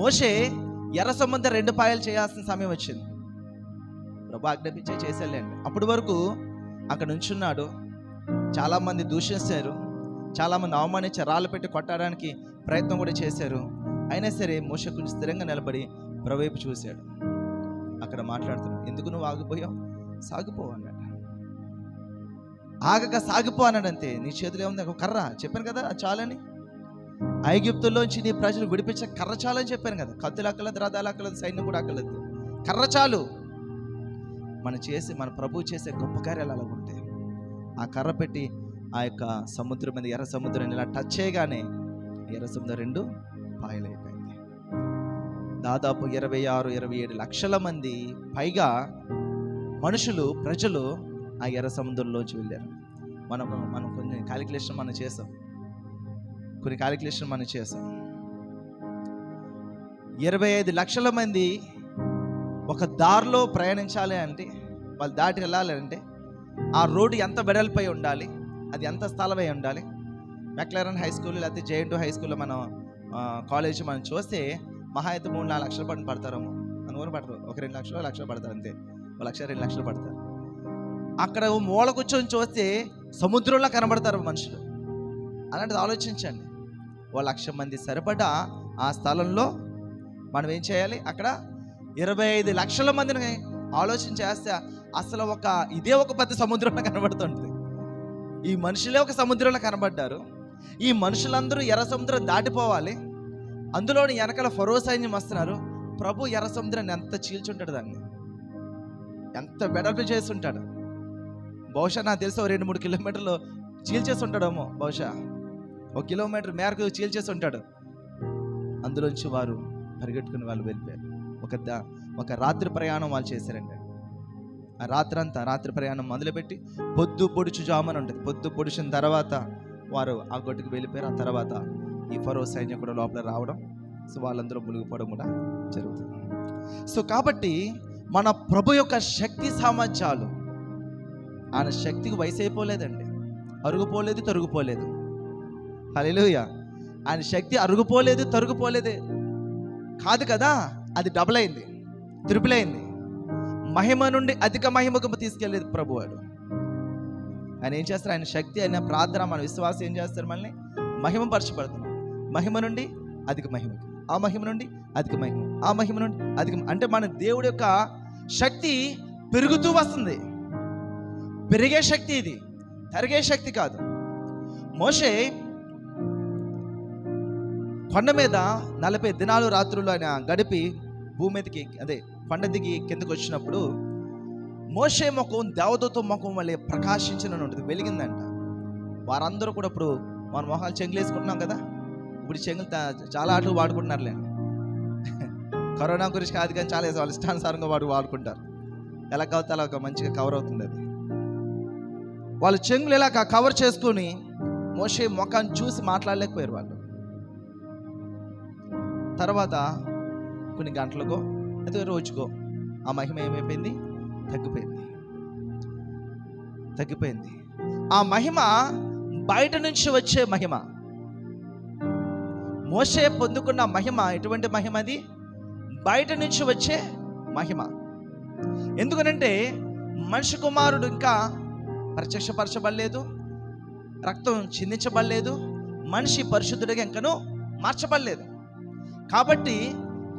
మోషే ఎర్ర సముద్రం 2 పాయలు చేయాల్సిన సమయం వచ్చింది. ప్రభు ఆజ్ఞాపించే చేసేలేండి. అప్పటి వరకు అక్కడ నుంచున్నాడు. చాలామంది దూషించారు, చాలామంది అవమానించారు, రాళ్ళు పెట్టి కొట్టడానికి ప్రయత్నం కూడా చేశారు. అయినా సరే మోషే కొంచెం స్థిరంగా నిలబడి ప్రభు వైపు చూశాడు. అక్కడ మాట్లాడుతున్నాడు, ఎందుకు నువ్వు ఆగిపోయావు? సాగిపో అన్నాడు. ఆగక సాగిపో అన్నాడు. అంతే. నీ చేతిలో ఏముంది? ఒక కర్ర. చెప్పాను కదా చాలని. ఐగుప్తుల్లోంచి నీ ప్రజలు విడిపించే కర్ర చాలని చెప్పాను కదా. కత్తులు అక్కలేదు, రథాలు అక్కలేదు, సైన్యం కూడా అక్కలేదు, కర్ర చాలు. మన ప్రభు చేసే గొప్ప కార్యాలు అలా ఉంటాయి. ఆ కర్ర పెట్టి ఆ యొక్క సముద్రం మీద, ఎర్ర సముద్రాన్ని ఇలా టచ్ చేయగానే ఎర్ర సముద్రం 2 పాయలైపోయింది. దాదాపు 26-27 లక్షల మంది పైగా మనుషులు, ప్రజలు ఆ ఎర్ర సముద్రంలోంచి వెళ్ళారు. మనం కొన్ని క్యాలిక్యులేషన్ మనం చేసాం. 25 లక్షల మంది ఒక దారిలో ప్రయాణించాలి అంటే, వాళ్ళు దాటి వెళ్ళాలి అంటే ఆ రోడ్డు ఎంత వెడల్పై ఉండాలి, అది ఎంత స్థలమై ఉండాలి. మెక్లారన్ హై స్కూల్ లేకపోతే జేఎన్‌టూ హై స్కూల్లో మనం కాలేజ్ మనం చూస్తే మహా అయితే 3-4 లక్షల పడతారేమో. అనుకోని పడరు. 1-2 లక్షలు పడతారు అంతే. 1 లక్ష 2 లక్షలు పడతారు. అక్కడ మూల కూర్చొని చూస్తే సముద్రంలో కనబడతారు మనుషులు. అలాంటిది ఆలోచించండి. 1 లక్ష మంది సరిపడా ఆ స్థలంలో మనం ఏం చేయాలి? అక్కడ 25 లక్షల మందిని ఆలోచన చేస్తే అసలు ఇదే ఒక పెద్ద సముద్రంలో కనబడుతుంది. ఈ మనుషులే ఒక సముద్రంలో కనబడ్డారు. ఈ మనుషులందరూ ఎర్ర సముద్రం దాటిపోవాలి. అందులోని వెనకాల ఫరో సైన్యం వస్తున్నారు. ప్రభు ఎర్ర సముద్రాన్ని ఎంత చీల్చుంటాడు, దాన్ని ఎంత వెడల్పు చేసి ఉంటాడు. బహుశా నాకు తెలిసి 2-3 కిలోమీటర్లు చీల్చేసి ఉంటాడేమో. బహుశా 1 కిలోమీటర్ మేరకు చీల్చేసి ఉంటాడు. అందులోంచి వారు పరిగెట్టుకుని వాళ్ళు వెళ్ళిపోయారు. ఒక రాత్రి ప్రయాణం వాళ్ళు చేశారండి. ఆ రాత్రి ప్రయాణం మొదలుపెట్టి పొద్దు పొడుచు జామని ఉంటుంది. పొద్దు పొడిచిన తర్వాత వారు ఆ గొట్టుకు వెళ్ళిపోయారు. ఆ తర్వాత ఈ ఫరో సైన్యం కూడా లోపల రావడం, సో వాళ్ళందరూ మునిగిపోవడం కూడా జరుగుతుంది. సో కాబట్టి మన ప్రభు యొక్క శక్తి సామర్థ్యాలు, ఆయన శక్తికి వయసు అయిపోలేదండి, అరుగుపోలేదు, తరుగుపోలేదు. హల్లెలూయా. ఆయన శక్తి అరుగుపోలేదు, తరుగుపోలేదే కాదు కదా, అది డబుల్ అయింది, త్రిపుల్ అయింది. మహిమ నుండి అధిక మహిమకు తీసుకెళ్ళేది ప్రభు వాడు. ఆయన ఏం చేస్తారు? ఆయన శక్తి, ఆయన ప్రార్థన, మన విశ్వాసం ఏం చేస్తారు? మనల్ని మహిమపరచబడుతున్నాం. మహిమ నుండి అధిక మహిమకి, ఆ మహిమ నుండి అధిక మహిమ, ఆ మహిమ నుండి అధిక, అంటే మన దేవుడి యొక్క శక్తి పెరుగుతూ వస్తుంది. పెరిగే శక్తి ఇది, తరిగే శక్తి కాదు. మోషే కొండ మీద 40 దినాలు రాత్రులు ఆయన గడిపి భూమి మీదకి, అదే కొండ దిగి కిందకు వచ్చినప్పుడు మోషే ముఖం దేవదూత ముఖం వల్లే ప్రకాశించిన ఉంటుంది, వెలిగిందంట. వారందరూ కూడా ఇప్పుడు మన మొహాలు చెంగులు వేసుకుంటున్నాం కదా. ఇప్పుడు చెంగులు చాలా ఆటలు వాడుకుంటున్నారులేండి. కరోనా గురించి కాదు కానీ చాలా వాళ్ళు ఇష్టానుసారంగా వాడుకుంటారు. ఎలా కావుతే అలా మంచిగా కవర్ అవుతుంది అది. వాళ్ళు చెంగులు ఇలా కవర్ చేసుకొని మోషే ముఖాన్ని చూసి మాట్లాడలేకపోయారు వాళ్ళు. తర్వాత కొన్ని గంటలకో అదే రోజుకో ఆ మహిమ ఏమైపోయింది? తగ్గిపోయింది. ఆ మహిమ బయట నుంచి వచ్చే మహిమ. మోషే పొందుకున్న మహిమ ఎటువంటి మహిమ? అది బయట నుంచి వచ్చే మహిమ. ఎందుకనంటే మనిషి కుమారుడు ఇంకా ప్రత్యక్షపరచబడలేదు, రక్తం చిందించబడలేదు, మనిషి పరిశుద్ధుడిగా ఇంకనూ మార్చబడలేదు. కాబట్టి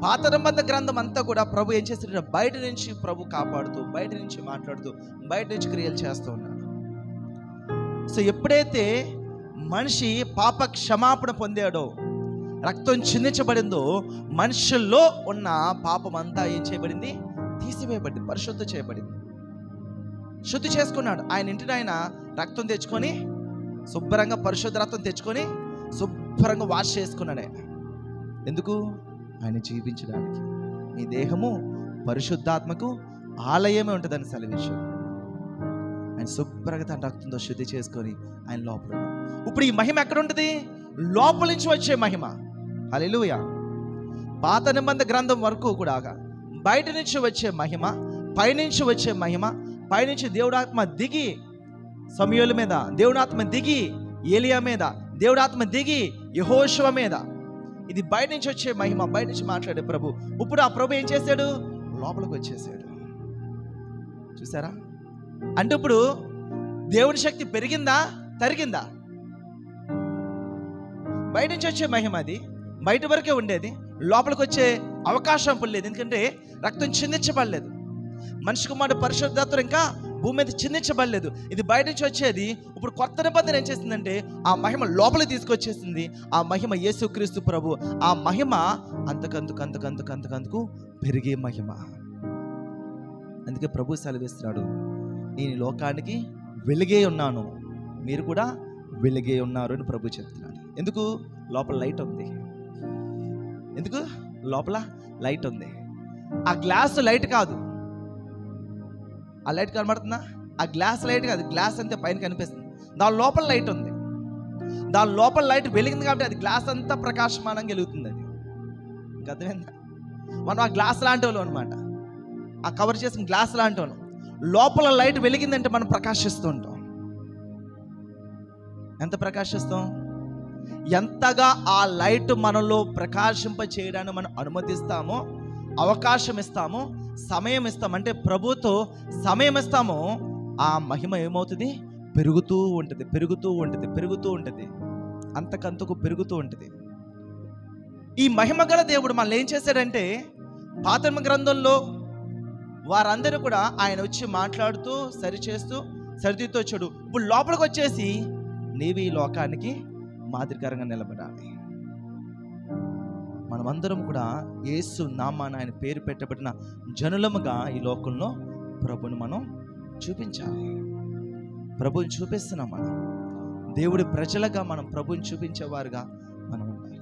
పాత నిబంధన గ్రంథం అంతా కూడా ప్రభు ఏం చేస్తాడు? బయట నుంచి ప్రభు కాపాడుతూ, బయట నుంచి మాట్లాడుతూ, బయట నుంచి క్రియలు చేస్తూ ఉన్నాడు. సో ఎప్పుడైతే మనిషి పాప క్షమాపణ పొందాడో, రక్తం చిందించబడిందో, మనుషుల్లో ఉన్న పాపం అంతా ఏం చేయబడింది? తీసివేయబడింది, పరిశుద్ధ చేయబడింది, శుద్ధి చేసుకున్నాడు. ఆయన ఇంటిని ఆయన రక్తం తెచ్చుకొని శుభ్రంగా, పరిశుద్ధ రక్తం తెచ్చుకొని శుభ్రంగా వాష్ చేసుకున్నాడు ఆయన. ఎందుకు? ఆయన జీవించడానికి. మీ దేహము పరిశుద్ధాత్మకు ఆలయమే ఉంటుందని సెలవించాడు. ఆయన శుభ్రంగా తన రక్తంతో శుద్ధి చేసుకొని ఆయన లోపల. ఇప్పుడు ఈ మహిమ ఎక్కడ ఉంటుంది? లోపల నుంచి వచ్చే మహిమ. హల్లెలూయా. పాత నిబంధన గ్రంథం వరకు కూడా బయట నుంచి వచ్చే మహిమ, పైనుంచి వచ్చే మహిమ. పైనుంచి దేవుడాత్మ దిగి సమూయేలు మీద, దేవుడాత్మ దిగి ఏలియా మీద, దేవుడాత్మ దిగి యెహోషువ మీద, ఇది బయట నుంచి వచ్చే మహిమ, బయట నుంచి మాట్లాడే ప్రభు. ఇప్పుడు ఆ ప్రభు ఏం చేశాడు? లోపలికి వచ్చేసాడు. చూసారా? అంటే ఇప్పుడు దేవుని శక్తి పెరిగిందా, తరిగిందా? బయట నుంచి వచ్చే మహిమ అది బయట వరకే ఉండేది, లోపలికి వచ్చే అవకాశం లేదు. ఎందుకంటే రక్తం చిందించబడలేదు, మనిషి కుమారుడు పరిశుద్ధాత్మ ఇంకా భూమి మీద చిందించబడలేదు. ఇది బయట నుంచి వచ్చేది. ఇప్పుడు కొత్త నిబంధన ఏం చేసిందంటే ఆ మహిమ లోపలికి తీసుకొచ్చేసింది. ఆ మహిమ యేసుక్రీస్తు ప్రభు. ఆ మహిమ అంతకంతకు పెరిగే మహిమ. అందుకే ప్రభు సెలవిస్తున్నాడు, నేను ఈ లోకానికి వెలుగే ఉన్నాను, మీరు కూడా వెలుగే ఉన్నారు అని ప్రభు చెప్తున్నాడు. ఎందుకు? లోపల లైట్ ఉంది. ఎందుకు? లోపల లైట్ ఉంది. ఆ గ్లాస్ లైట్ కాదు. ఆ లైట్ కనబడుతుందా? ఆ గ్లాస్ లైట్ కాదు. గ్లాస్ అంతే పైన కనిపిస్తుంది, దాని లోపల లైట్ ఉంది. దాని లోపల లైట్ వెలిగింది కాబట్టి అది గ్లాస్ అంతా ప్రకాశమానంగా వెలుగుతుంది. అది అర్థమైందా? మనం ఆ గ్లాస్ లాంటి వాళ్ళు అనమాట, ఆ కవర్ చేసిన గ్లాస్ లాంటి వాళ్ళు. లోపల లైట్ వెలిగిందంటే మనం ప్రకాశిస్తూ ఉంటాం. ఎంత ప్రకాశిస్తాం? ఎంతగా ఆ లైట్ మనలో ప్రకాశింప చేయడానికి మనం అనుమతిస్తామో, అవకాశం ఇస్తామో, సమయం ఇస్తాము, అంటే ప్రభుతో సమయం ఇస్తామో, ఆ మహిమ ఏమవుతుంది? పెరుగుతూ ఉంటుంది, పెరుగుతూ ఉంటుంది, పెరుగుతూ ఉంటుంది, అంతకంతకు పెరుగుతూ ఉంటుంది. ఈ మహిమ గల దేవుడు మనల్ని ఏం చేశాడంటే, పాత గ్రంథంలో వారందరూ కూడా ఆయన వచ్చి మాట్లాడుతూ సరిచేస్తూ సరిదిద్దుతూ వచ్చాడు. ఇప్పుడు లోపలికి వచ్చేసి నీవు ఈ లోకానికి మాదిరికరంగా నిలబడాలి. మనమందరం కూడా యేసు నామాన ఆయన పేరు పెట్టబడిన జనులముగా ఈ లోకంలో ప్రభుని మనం చూపించాలి. ప్రభుని చూపిస్తున్నాం. మనం దేవుడి ప్రజలుగా మనం ప్రభుని చూపించేవారుగా మనం ఉండాలి.